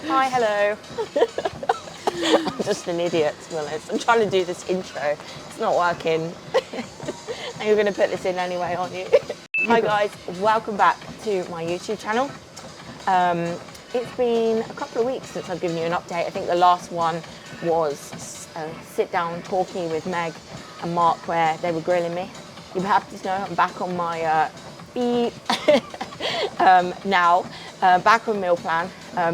Hi, hello. I'm just an idiot, to be honest. I'm trying to do this intro. It's not working. And you're going to put this in anyway, aren't you? Hi guys, welcome back to my YouTube channel. It's been a couple of weeks since I've given you an update. I think the last one was a sit down talkie with Meg and Mark where they were grilling me. You'll be happy to know I'm back on my feet now, back on meal plan.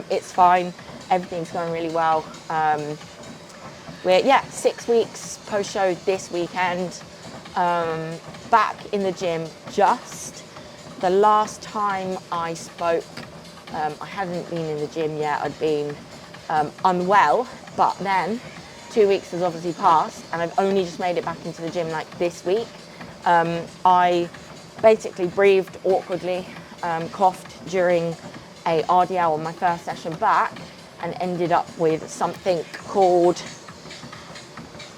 It's fine, everything's going really well. We're 6 weeks post show this weekend. Back in the gym. Just the last time I spoke, I hadn't been in the gym yet. I'd been unwell, but then 2 weeks has obviously passed and I've only just made it back into the gym like this week. I basically breathed awkwardly, coughed during a RDL on my first session back and ended up with something called,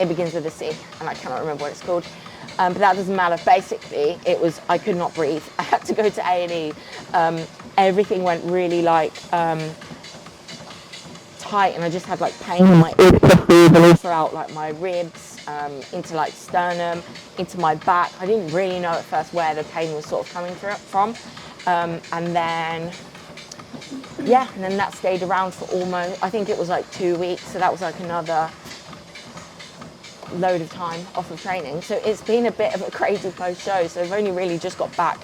it begins with a C and I cannot remember what it's called. But that doesn't matter. Basically, it was, I could not breathe. I had to go to A&E. Everything went really tight and I just had like pain in my ears throughout like my ribs, into like sternum, into my back. I didn't really know at first where the pain was sort of coming from. And then that stayed around for almost, I think it was like 2 weeks. So that was like another load of time off of training. So it's been a bit of a crazy post show. So I've only really just got back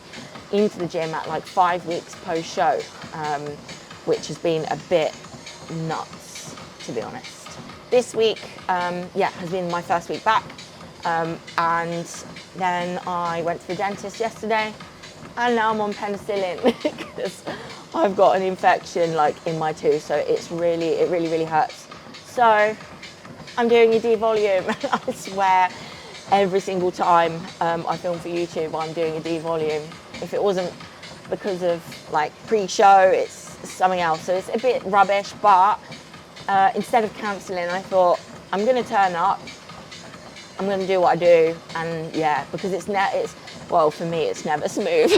into the gym at like 5 weeks post show, which has been a bit nuts, to be honest. This week, has been my first week back. And then I went to the dentist yesterday and now I'm on penicillin because I've got an infection like in my tooth. So it really hurts. So I'm doing a D-volume. I swear every single time I film for YouTube, I'm doing a D-volume. If it wasn't because of like pre-show, it's something else. So it's a bit rubbish, but instead of cancelling, I thought I'm going to turn up. I'm going to do what I do. And because well, for me, it's never smooth.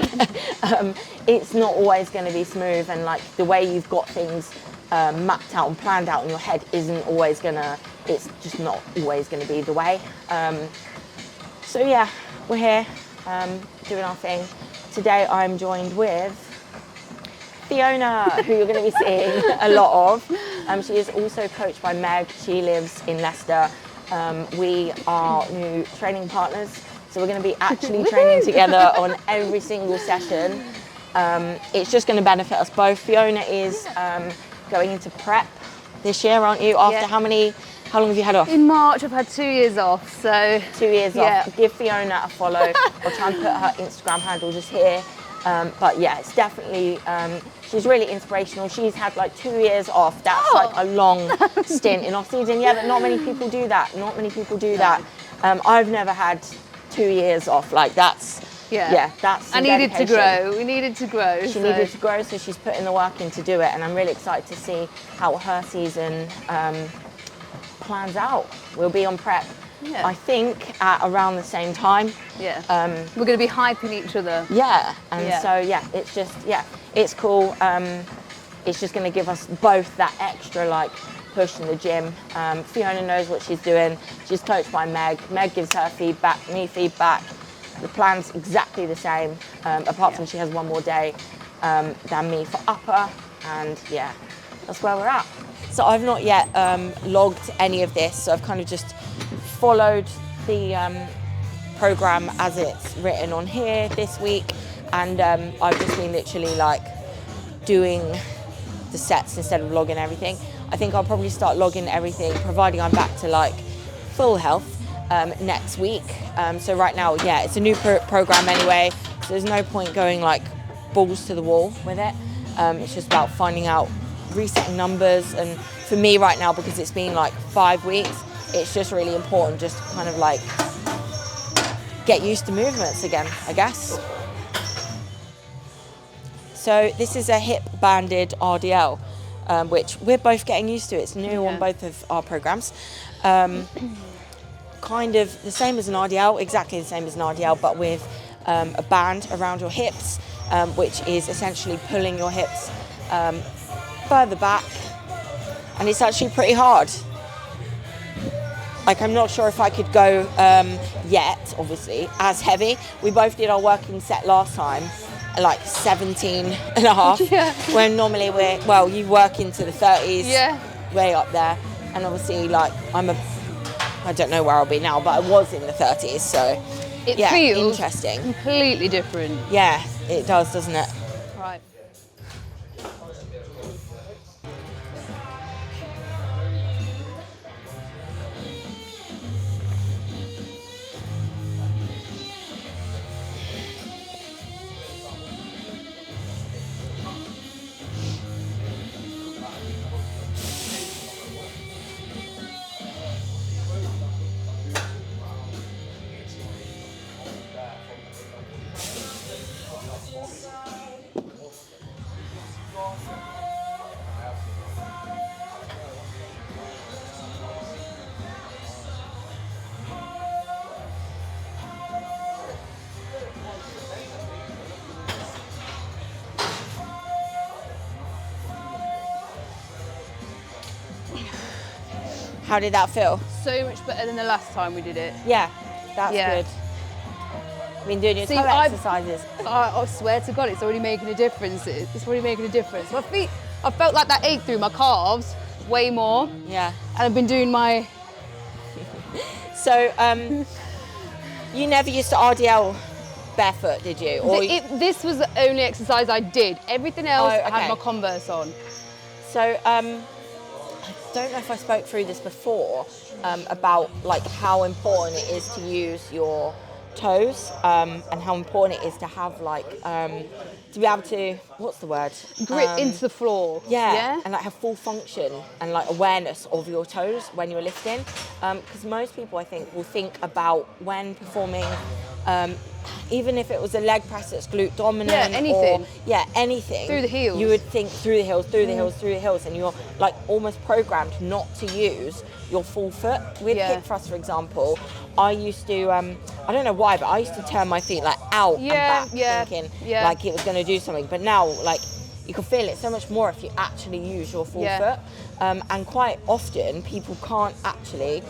It's not always going to be smooth. And like the way you've got things mapped out and planned out in your head isn't always it's just not always going to be the way. So yeah, we're here doing our thing. Today I'm joined with Fiona, who you're going to be seeing a lot of. She is also coached by Meg. She lives in Leicester. We are new training partners, so we're going to be actually training together on every single session. It's just going to benefit us both. Fiona is going into prep this year, aren't you? After how long have you had off? In March, I've had 2 years off, so... 2 years off. Give Fiona a follow. I'll try and put her Instagram handle just here. But yeah, it's definitely, she's really inspirational. She's had like 2 years off. That's like a long stint in off season. Yeah, but not many people do that. I've never had 2 years off. Like that's... that's I needed to grow. We needed to grow. She needed to grow, so she's putting the work in to do it. And I'm really excited to see how her season plans out. We'll be on prep, I think, at around the same time. We're going to be hyping each other. It's just, it's cool. It's just going to give us both that extra like push in the gym. Fiona knows what she's doing. She's coached by Meg. Meg gives her feedback, me feedback. The plan's exactly the same, apart from she has one more day than me for upper, and that's where we're at. So I've not yet logged any of this, so I've kind of just followed the program as it's written on here this week, and I've just been literally like doing the sets instead of logging everything. I think I'll probably start logging everything, providing I'm back to like full health next week. So right now, it's a new program anyway, so there's no point going like balls to the wall with it. It's just about finding out, resetting numbers, and for me right now, because it's been like 5 weeks, it's just really important just to kind of like get used to movements again, I guess. So this is a hip banded RDL, which we're both getting used to. It's new on both of our programs. Kind of the same as an RDL, exactly the same as an RDL, but with a band around your hips, which is essentially pulling your hips further back and it's actually pretty hard. Like, I'm not sure if I could go yet, obviously, as heavy. We both did our working set last time, like 17 and a half, Yeah. when normally you work into the 30s, Yeah. way up there. And obviously, like, I don't know where I'll be now, but I was in the 30s, so It yeah, feels interesting. completely different. Yeah, it does, doesn't it? Right. How did that feel? So much better than the last time we did it. Yeah, that's Yeah. good. Been doing your toe I've- exercises. I swear to God, it's already making a difference. It's already making a difference. My feet, I felt like that ache through my calves way more. Yeah. And I've been doing my... So, you never used to RDL barefoot, did you? Or This was the only exercise I did. Everything else, I okay. had my Converse on. So, I don't know if I spoke through this before about like how important it is to use your toes and how important it is to have like to be able to, what's the word? Grip into the floor. Yeah, and like have full function and like awareness of your toes when you're lifting. Because most people, I think, will think about when performing, even if it was a leg press that's glute dominant, Yeah, anything. Or anything Through the heels. You would think through the heels, through the heels, through the heels, and you're like almost programmed not to use your full foot. With hip thrust, for example, I used to, I don't know why, but I used to turn my feet like out and back, thinking like it was going to do something. But now, like, you can feel it so much more if you actually use your full foot. And quite often, people can't actually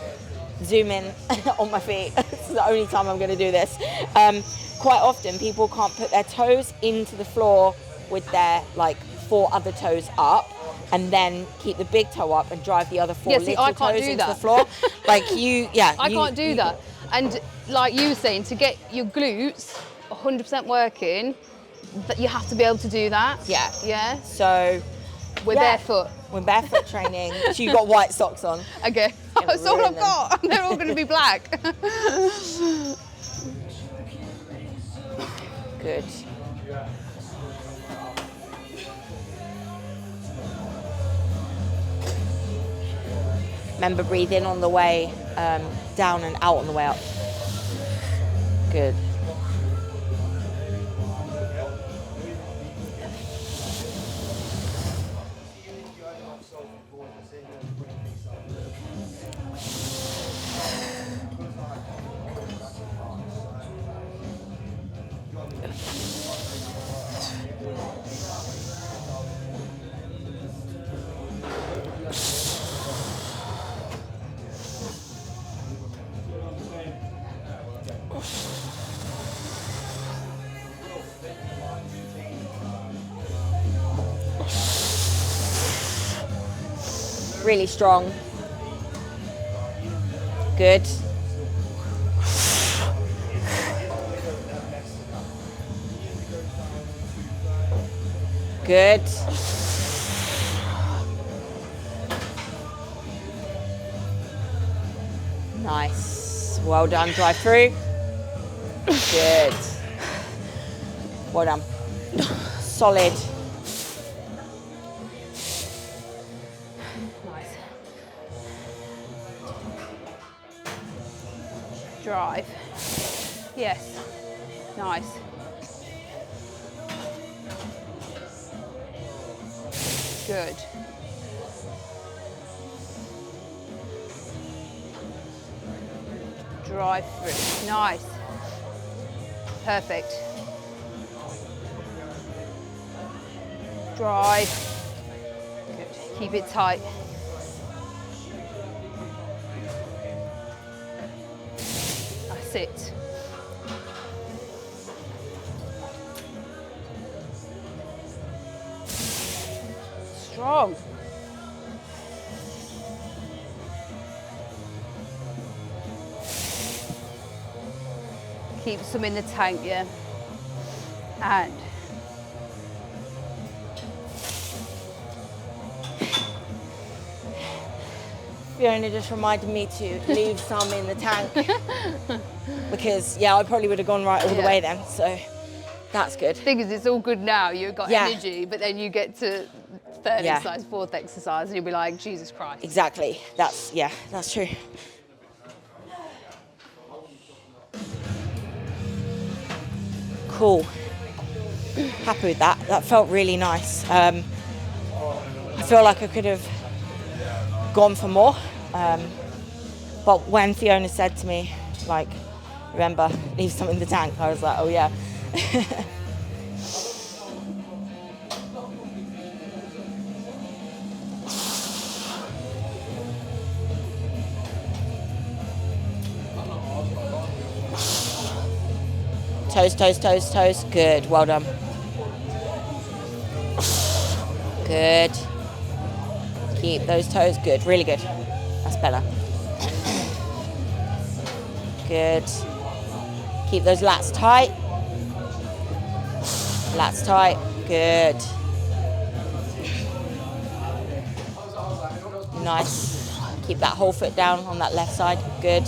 zoom in on my feet. This is the only time I'm going to do this. Quite often, people can't put their toes into the floor with their like 4 other toes up, and then keep the big toe up and drive the other 4 little toes into the floor. Like I can't do that. And like you were saying, to get your glutes 100% working, that you have to be able to do that. Yeah. So we're barefoot. We're barefoot training. So you've got white socks on. Okay. That's all I've got. They're all going to be black. Good. Remember, breathe in on the way down and out on the way up. Good. Really strong. Good. Good. Nice. Well done. Drive through. Good. Well done. Solid. Nice. Drive. Yes. Nice. Good. Drive through. Nice. Perfect. Drive. Good. Keep it tight. That's it. Strong. Keep some in the tank, yeah. And Fiona just reminded me to leave some in the tank because, yeah, I probably would have gone right all the way then, so that's good. Thing is, it's all good now. You've got Yeah. energy, but then you get to third Yeah. exercise, fourth exercise, and you'll be like, Jesus Christ. Exactly. That's true. Cool. Happy with that. That felt really nice. I feel like I could have gone for more. But when Fiona said to me, like, remember, leave some in the tank, I was like, oh yeah. Toes, toes, toes, toes. Good, well done. Good. Keep those toes, good, really good. That's better. Good. Keep those lats tight. Lats tight, good. Nice. Keep that whole foot down on that left side, good.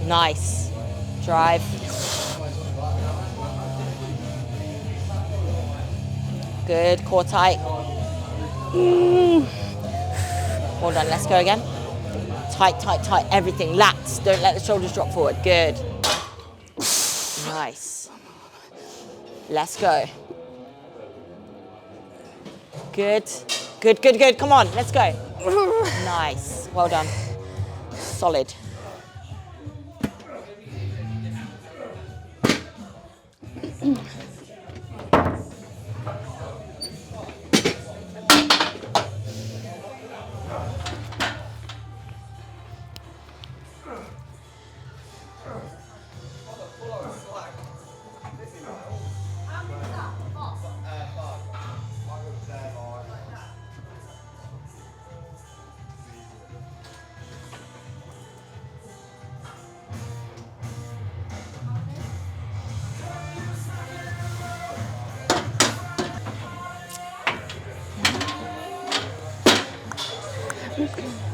Nice. Drive. Good, core tight. Well done, let's go again. Tight, tight, tight, everything. Lats, don't let the shoulders drop forward. Good. Nice. Let's go. Good. Good, good, good. Come on, let's go. Nice. Well done. Solid.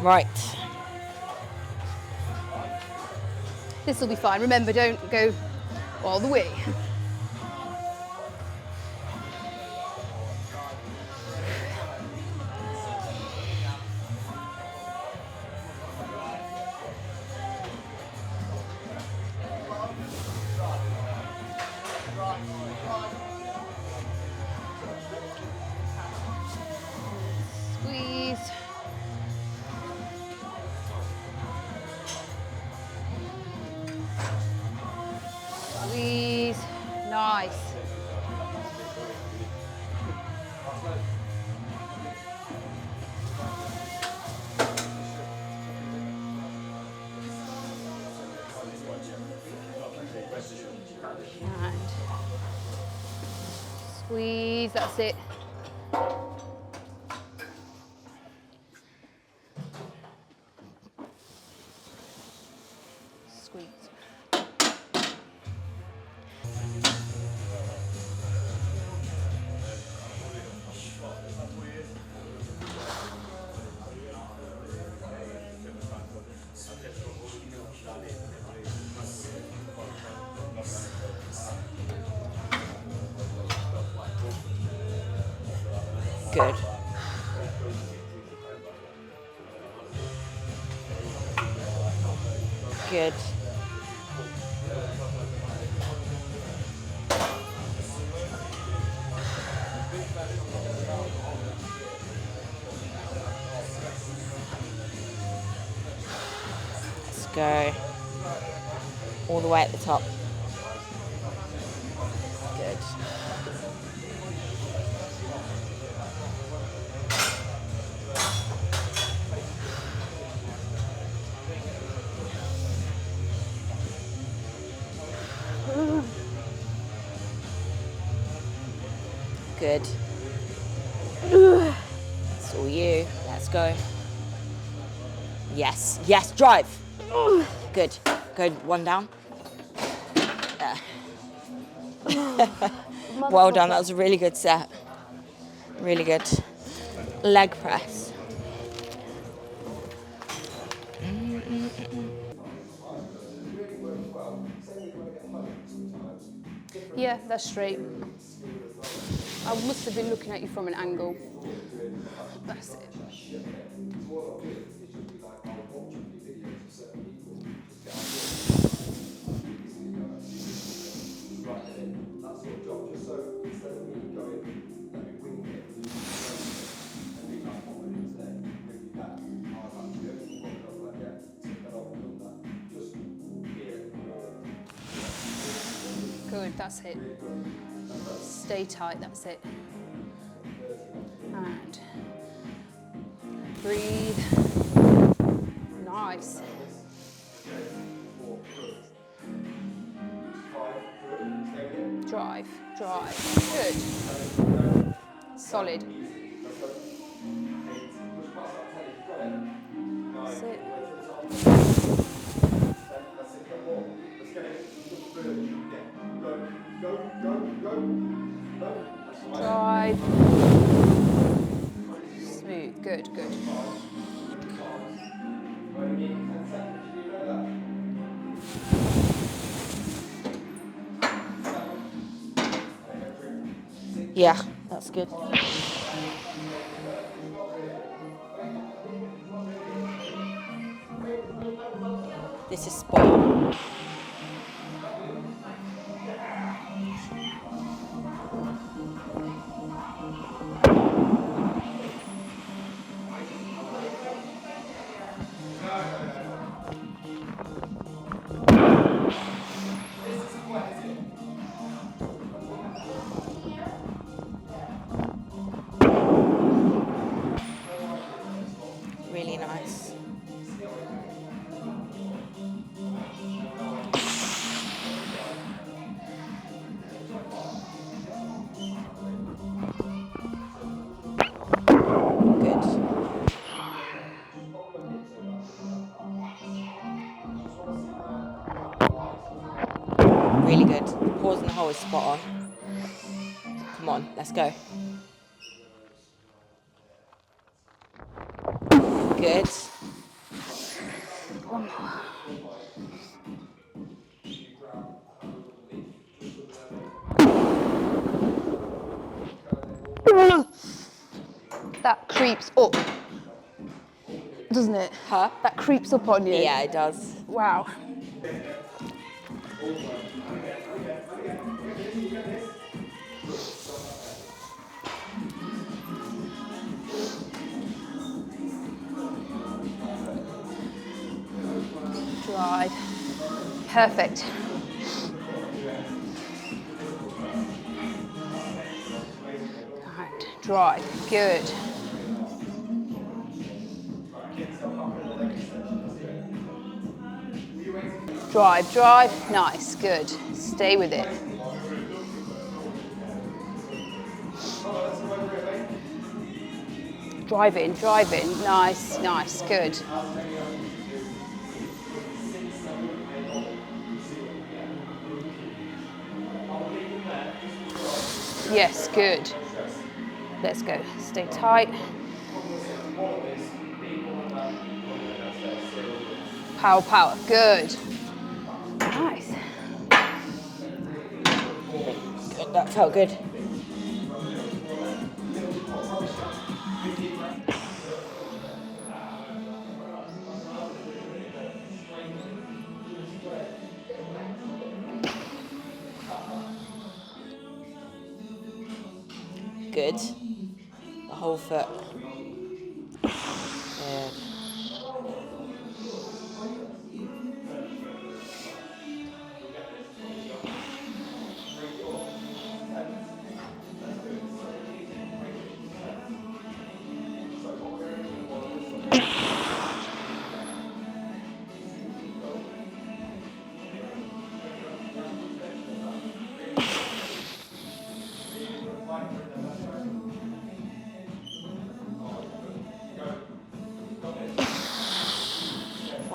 Right. This will be fine. Remember, don't go all the way. Squeeze. Squeeze. Nice. And squeeze, that's it. Squeeze. Good. Good. Let's go. All the way at the top. Good. Good. It's all you. Let's go. Yes, yes, drive. Good. Good, one down. Well done, that was a really good set. Really good. Leg press. Yeah, that's straight. I must have been looking at you from an angle. That's it. Good, that's it. Stay tight, that's it. And breathe. Nice. Drive, drive. Good. Solid. That's it. Drive. Smooth. Good, good. Yeah, that's good. This is spot on. Really nice. Good. Really good. Pause and the hold is spot on. Come on, let's go. Good. One more. That creeps up, doesn't it? Huh? That creeps up on you. Yeah, it does. Wow. Drive. Perfect. Right. Drive. Good. Drive, drive. Nice. Good. Stay with it. Drive in, drive in. Nice, nice. Good. Yes, good. Let's go. Stay tight. Power, power. Good. Nice. Good, that felt good. Good. The whole foot. Good.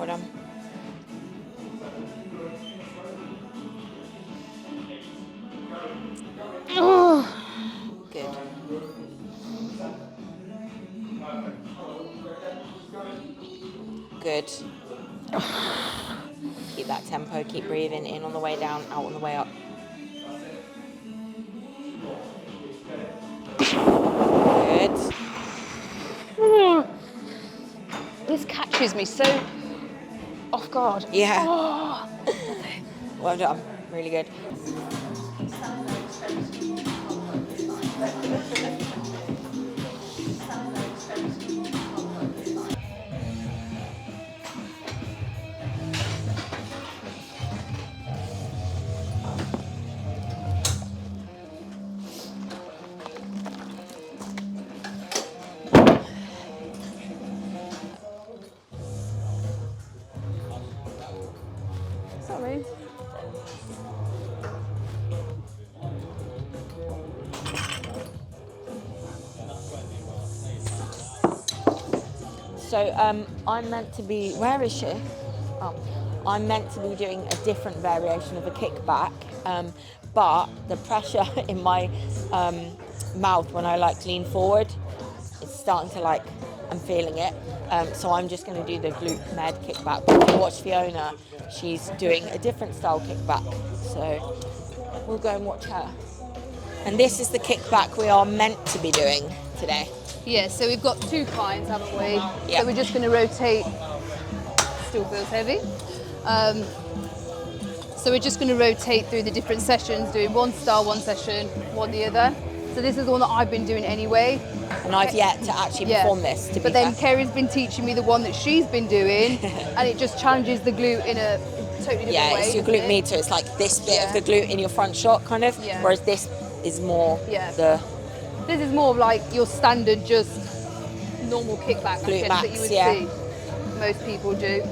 Well done. Good. Good. Keep that tempo, keep breathing in on the way down, out on the way up. Good. This catches me so off guard. Yeah. Oh. Well done. Really good. Sorry. So I'm meant to be, where is she? Oh, I'm meant to be doing a different variation of a kickback, but the pressure in my mouth when I like lean forward, it's starting to like, I'm feeling it. So I'm just going to do the glute med kickback. But if you watch Fiona, she's doing a different style kickback. So we'll go and watch her. And this is the kickback we are meant to be doing today. Yeah, so we've got 2 clients, haven't we? Yeah. So we're just going to rotate. Still feels heavy. So we're just going to rotate through the different sessions, doing one style, one session, one the other. So this is the one that I've been doing anyway. And I've yet to actually perform this, to be But then fair. Kerry's been teaching me the one that she's been doing, and it just challenges the glute in a totally different Yeah, way. it's your doesn't glute it? meter. It's like this bit Yeah. of the glute in your front shot, kind of. Yeah. Whereas this is more Yeah. the This is more of like your standard, just normal kickback Glute that max, you would yeah. see most people do.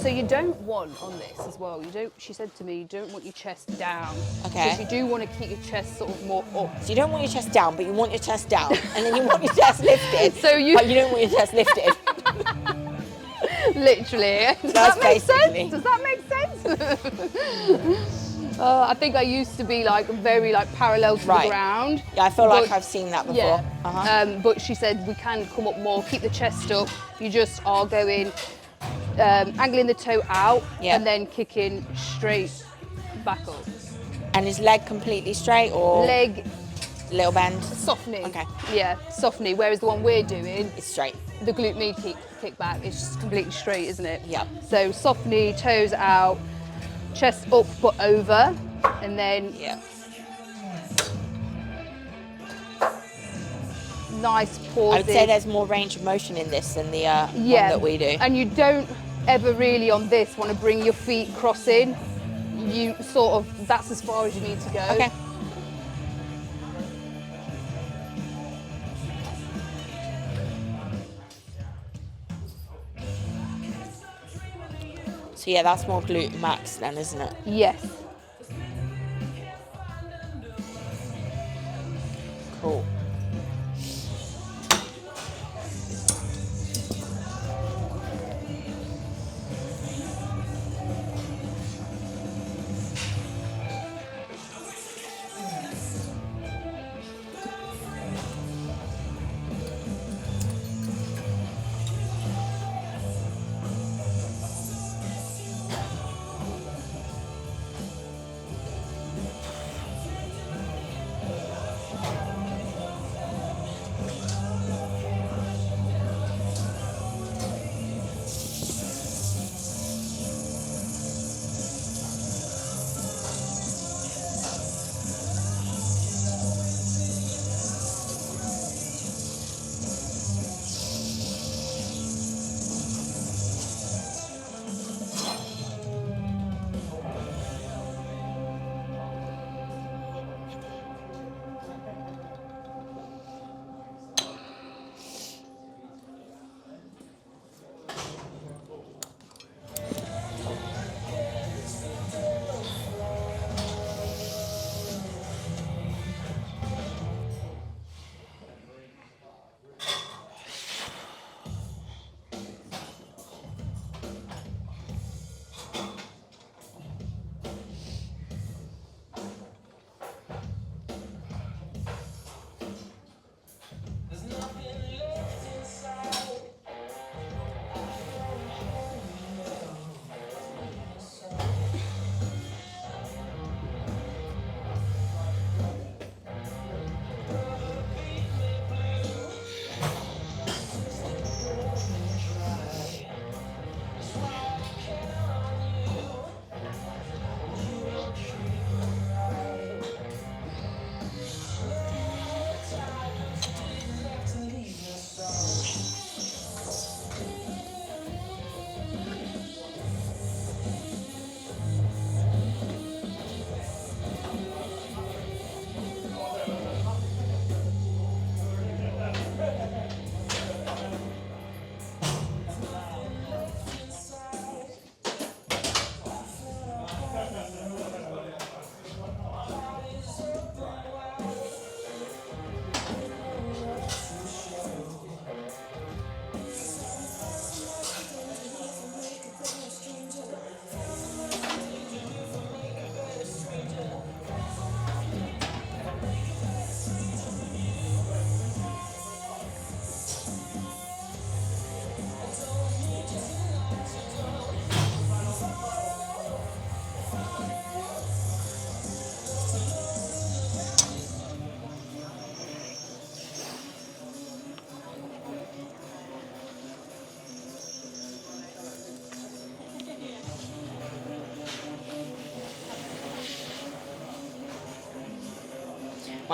So you don't want on this as well. You don't. She said to me, you don't want your chest down. Okay. Because you do want to keep your chest sort of more up. So you don't want your chest down, but you want your chest down, and then you want your chest lifted. So you- but you don't want your chest lifted. Literally. Does That's that make basically- sense? Does that make sense? I think I used to be like very like parallel to the Right. ground. Yeah, I feel like But- I've seen that before. Yeah. Uh-huh. But she said we can come up more, keep the chest up. You just are going, angling the toe out, Yeah. and then kicking straight back up. And is leg completely straight or Leg little bend? soft knee. Okay. Yeah, soft knee. Whereas the one we're doing, It's straight. the glute med kickback, is just completely straight, isn't it? Yeah. So soft knee, toes out, chest up but over, and then Yeah. nice pauses. I would say there's more range of motion in this than the one that we do. And you don't ever really on this want to bring your feet crossing. You sort of, that's as far as you need to go. Okay. So yeah, that's more glute max then, isn't it? Yes. Cool.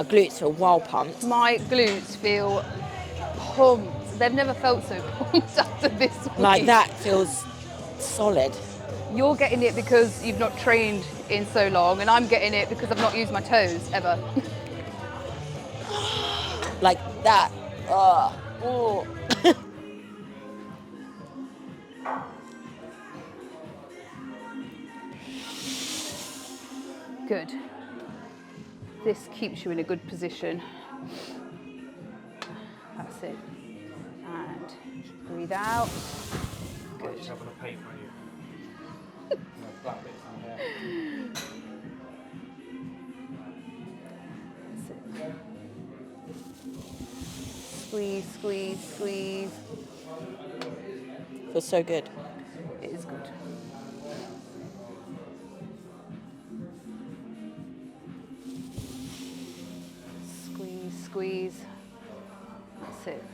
My glutes feel well pumped. My glutes feel pumped. They've never felt so pumped after this week. Like that feels solid. You're getting it because you've not trained in so long, and I'm getting it because I've not used my toes ever. Like that. Oh. Good. This keeps you in a good position. That's it. And breathe out. Good. Just having a paper on you. Black bits in there. That's it. Squeeze, squeeze, squeeze. Feels so good. It is good. Squeeze, squeeze. That's it.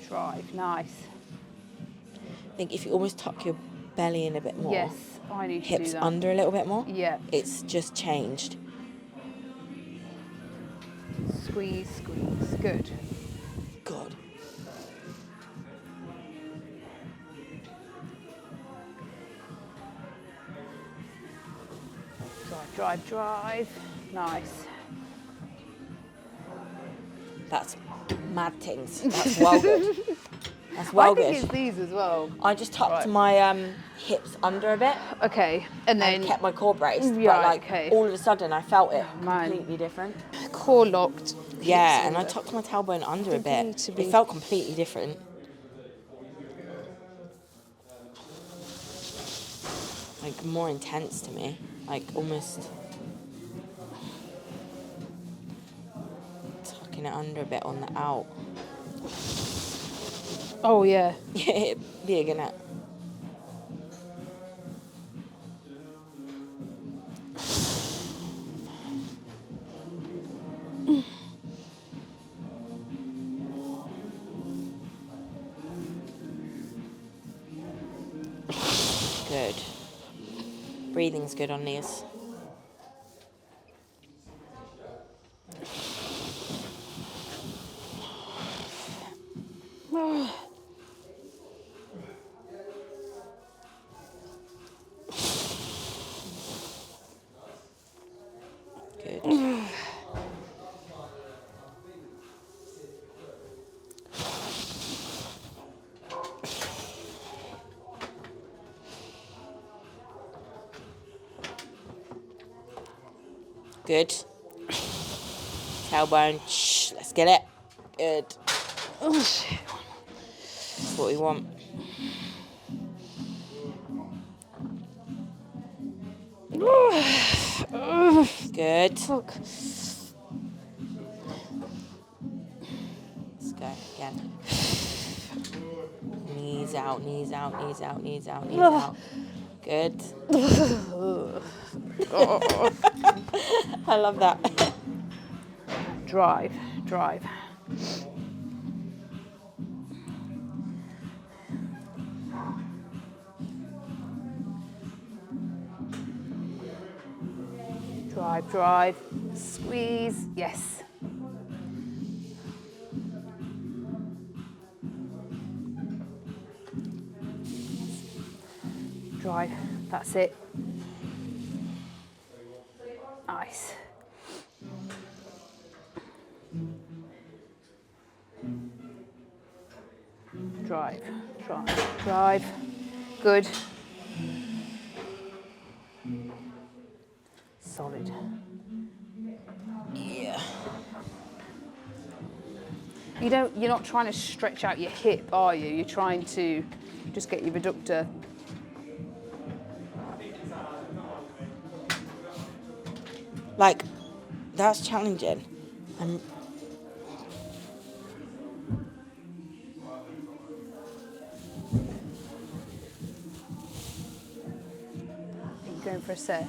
Drive, nice. I think if you almost tuck your belly in a bit more. Yes, I need to do Hips that. under a little bit more. Yeah. It's just changed. Squeeze, squeeze. Good. God. Drive, drive, drive. Nice. That's mad things. That's well good. That's well I think good. it's these as well. I just tucked Right. my hips under a bit Okay, and then and kept my core braced. Right, But like okay. all of a sudden I felt it man. completely different. core locked. Yeah, hips and I under. tucked my tailbone under a Think you need bit. to It be- felt completely different. Like more intense to me. Like almost tucking it under a bit on the out. Oh yeah. Yeah, big, innit? Good. Breathing's good on these. Good. Good. Tailbone. Shh, let's get it. Good. Oh shit. That's what we want. Good. Fuck. Let's go again. Knees out, knees out, knees out, knees out, knees out. Good. I love that. Drive, drive. Drive, drive. Squeeze. Yes. Drive. That's it. Nice. Drive, drive, drive. Good. Solid. Yeah. You're not trying to stretch out your hip, are you? You're trying to just get your adductor. Like, that's challenging. And Are you going for a set?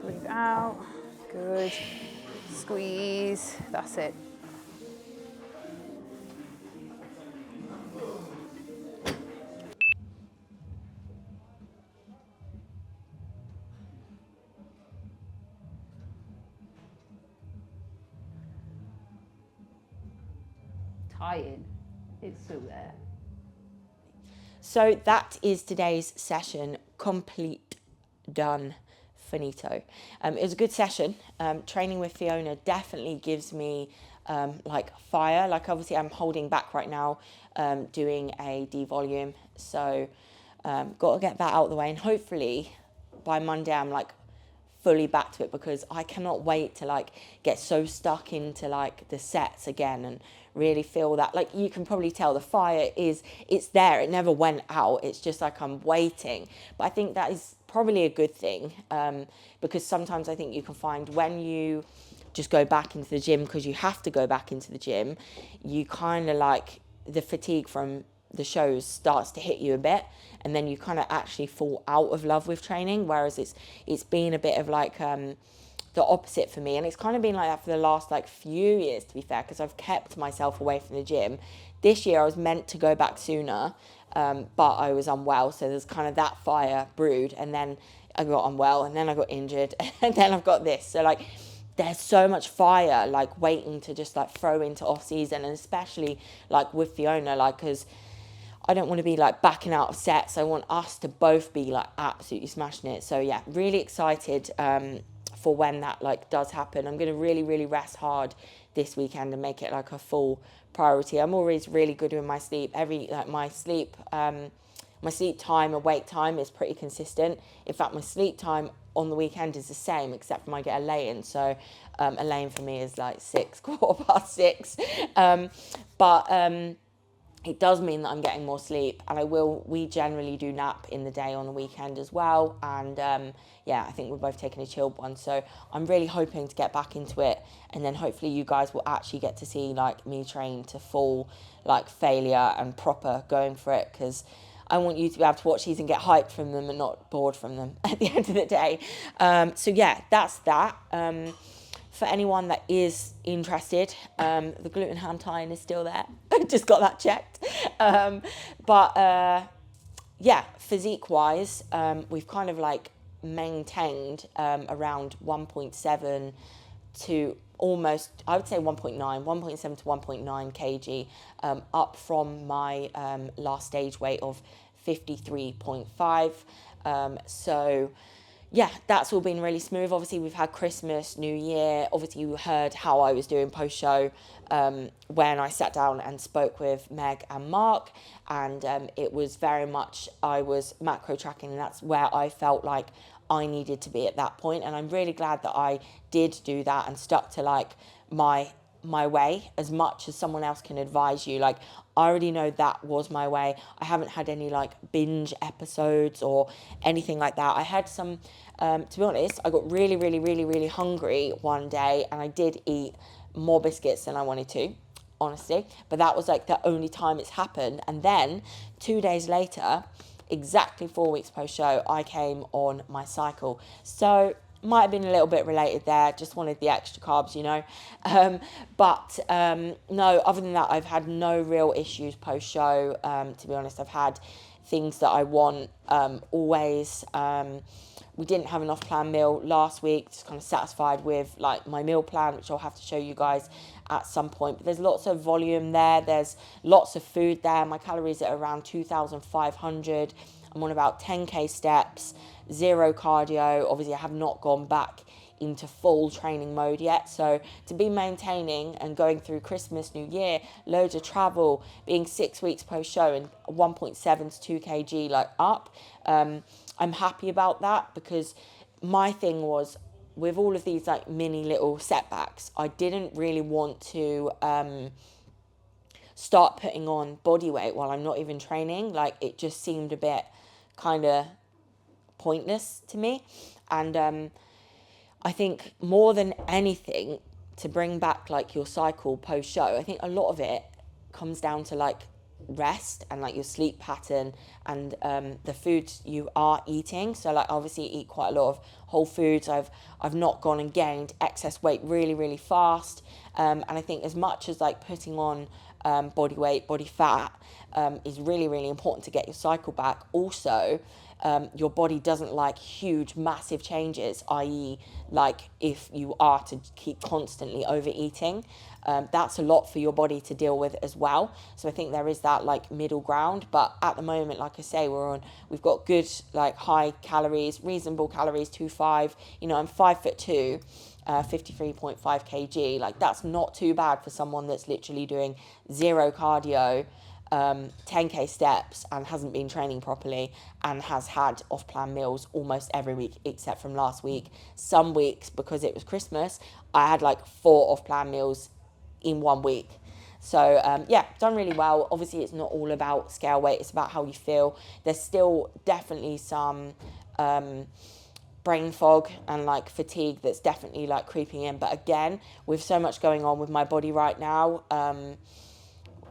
Breathe out. Good. Squeeze. That's it. tired, it's still there. So that is today's session, complete, done, finito. It was a good session. Training with Fiona definitely gives me like fire. Like obviously I'm holding back right now, doing a D-volume. So got to get that out of the way, and hopefully by Monday I'm like fully back to it, because I cannot wait to like get so stuck into like the sets again and really feel that, like, you can probably tell the fire it's there, it never went out, it's just like I'm waiting. But I think that is probably a good thing, because sometimes I think you can find when you just go back into the gym because you have to go back into the gym, you kind of like the fatigue from the shows starts to hit you a bit, and then you kind of actually fall out of love with training, whereas it's been a bit of like the opposite for me, and it's kind of been like that for the last like few years, to be fair, because I've kept myself away from the gym. This year I was meant to go back sooner, but I was unwell, so there's kind of that fire brewed, and then I got unwell, and then I got injured, and then I've got this. So like there's so much fire like waiting to just like throw into off season, and especially like with Fiona, like, because I don't want to be like backing out of sets. I want us to both be like absolutely smashing it. So yeah, really excited for when that like does happen. I'm going to really rest hard this weekend and make it like a full priority. I'm always really good with my sleep. My sleep time, awake time is pretty consistent. In fact, my sleep time on the weekend is the same, except when I get a lay-in. So a lay-in for me is like 6:15. It does mean that I'm getting more sleep, and we generally do nap in the day on the weekend as well. And yeah, I think we're both taking a chilled one. So I'm really hoping to get back into it, and then hopefully you guys will actually get to see like me train to full like failure and proper going for it, because I want you to be able to watch these and get hyped from them and not bored from them at the end of the day. So yeah, that's that. For anyone that is interested, the glute and ham tying is still there. I just got that checked. Yeah, physique-wise, we've kind of like maintained around 1.7 to almost, I would say 1.7 to 1.9 kg, up from my last stage weight of 53.5. So yeah, that's all been really smooth. Obviously, we've had Christmas, New Year. Obviously, you heard how I was doing post-show when I sat down and spoke with Meg and Mark. And it was very much, I was macro tracking, and that's where I felt like I needed to be at that point. And I'm really glad that I did do that and stuck to like my way, as much as someone else can advise you. Like, I already know that was my way. I haven't had any like binge episodes or anything like that. I had some, to be honest, I got really hungry one day, and I did eat more biscuits than I wanted to, honestly. But that was like the only time it's happened. And then 2 days later, exactly 4 weeks post-show, I came on my cycle. So might have been a little bit related there, just wanted the extra carbs, you know. No, other than that, I've had no real issues post-show. To be honest, I've had things that I want always. We didn't have an off-plan meal last week, just kind of satisfied with like my meal plan, which I'll have to show you guys at some point. But there's lots of volume there, there's lots of food there. My calories are around 2,500. I'm on about 10k steps, 0 cardio. Obviously, I have not gone back into full training mode yet. So to be maintaining and going through Christmas, New Year, loads of travel, being 6 weeks post-show and 1.7 to 2 kg like up, I'm happy about that, because my thing was, with all of these like mini little setbacks, I didn't really want to start putting on body weight while I'm not even training. Like, it just seemed a bit kind of pointless to me. And I think more than anything, to bring back like your cycle post show, I think a lot of it comes down to like rest and like your sleep pattern and the foods you are eating. So like, obviously eat quite a lot of whole foods. I've not gone and gained excess weight really fast, and I think as much as like putting on body weight, body fat is really important to get your cycle back. Also, your body doesn't like huge massive changes, i.e. like if you are to keep constantly overeating. that's a lot for your body to deal with as well. So I think there is that like middle ground. But at the moment, like I say, we've got good, like high calories, reasonable calories, 2.5. You know, I'm 5'2". 53.5 kg, like that's not too bad for someone that's literally doing zero cardio, 10k steps, and hasn't been training properly, and has had off-plan meals almost every week except from last week. Some weeks, because it was Christmas, I had like 4 off-plan meals in 1 week. So yeah, done really well. Obviously it's not all about scale weight, it's about how you feel. There's still definitely some brain fog and like fatigue that's definitely like creeping in, but again, with so much going on with my body right now,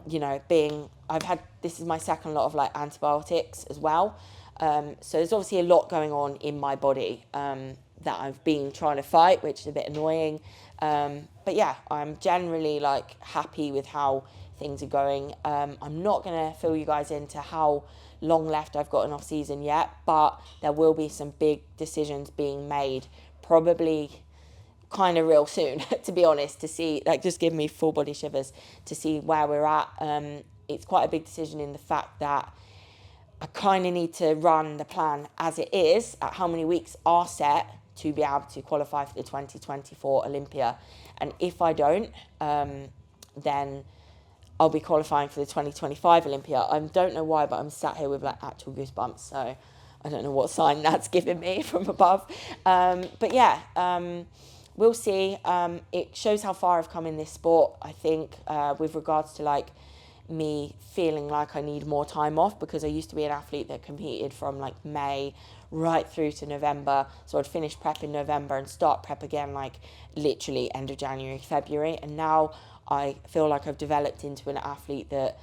you know, this is my second lot of like antibiotics as well, so there's obviously a lot going on in my body that I've been trying to fight, which is a bit annoying, but yeah, I'm generally like happy with how things are going. I'm not going to fill you guys into how long left I've got in off season yet, but there will be some big decisions being made probably kind of real soon, to be honest, to see, like, just give me full body shivers to see where we're at. It's quite a big decision in the fact that I kind of need to run the plan as it is, at how many weeks are set to be able to qualify for the 2024 Olympia. And if I don't, then I'll be qualifying for the 2025 Olympia. I don't know why, but I'm sat here with like actual goosebumps. So I don't know what sign that's giving me from above. But yeah, we'll see. It shows how far I've come in this sport, I think, with regards to like me feeling like I need more time off, because I used to be an athlete that competed from like May right through to November. So I'd finish prep in November and start prep again like literally end of January, February. And now I feel like I've developed into an athlete that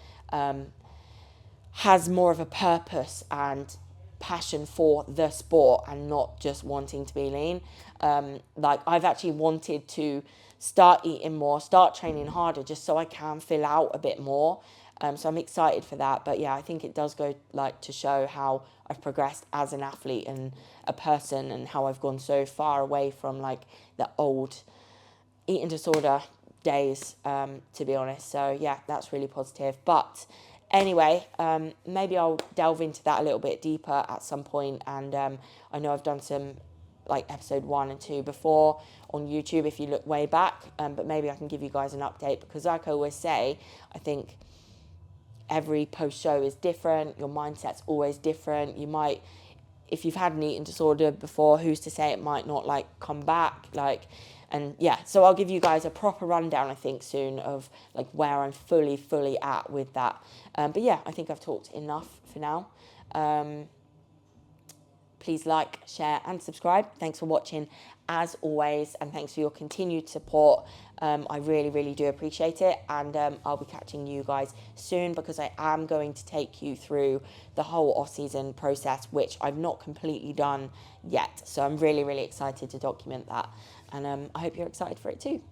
has more of a purpose and passion for the sport and not just wanting to be lean. Like I've actually wanted to start eating more, start training harder, just so I can fill out a bit more. So I'm excited for that. But yeah, I think it does go like to show how I've progressed as an athlete and a person, and how I've gone so far away from like the old eating disorder days, to be honest. So yeah, that's really positive. But anyway, maybe I'll delve into that a little bit deeper at some point. And I know I've done some like episode 1 and 2 before on YouTube if you look way back, but maybe I can give you guys an update, because like I always say, I think every post show is different, your mindset's always different. You might, if you've had an eating disorder before, who's to say it might not like come back, like. And yeah, so I'll give you guys a proper rundown, I think, soon of like where I'm fully at with that. But yeah, I think I've talked enough for now. Please like, share and subscribe. Thanks for watching as always, and thanks for your continued support. I really do appreciate it, and I'll be catching you guys soon, because I am going to take you through the whole off-season process, which I've not completely done yet. So I'm really excited to document that, and I hope you're excited for it too.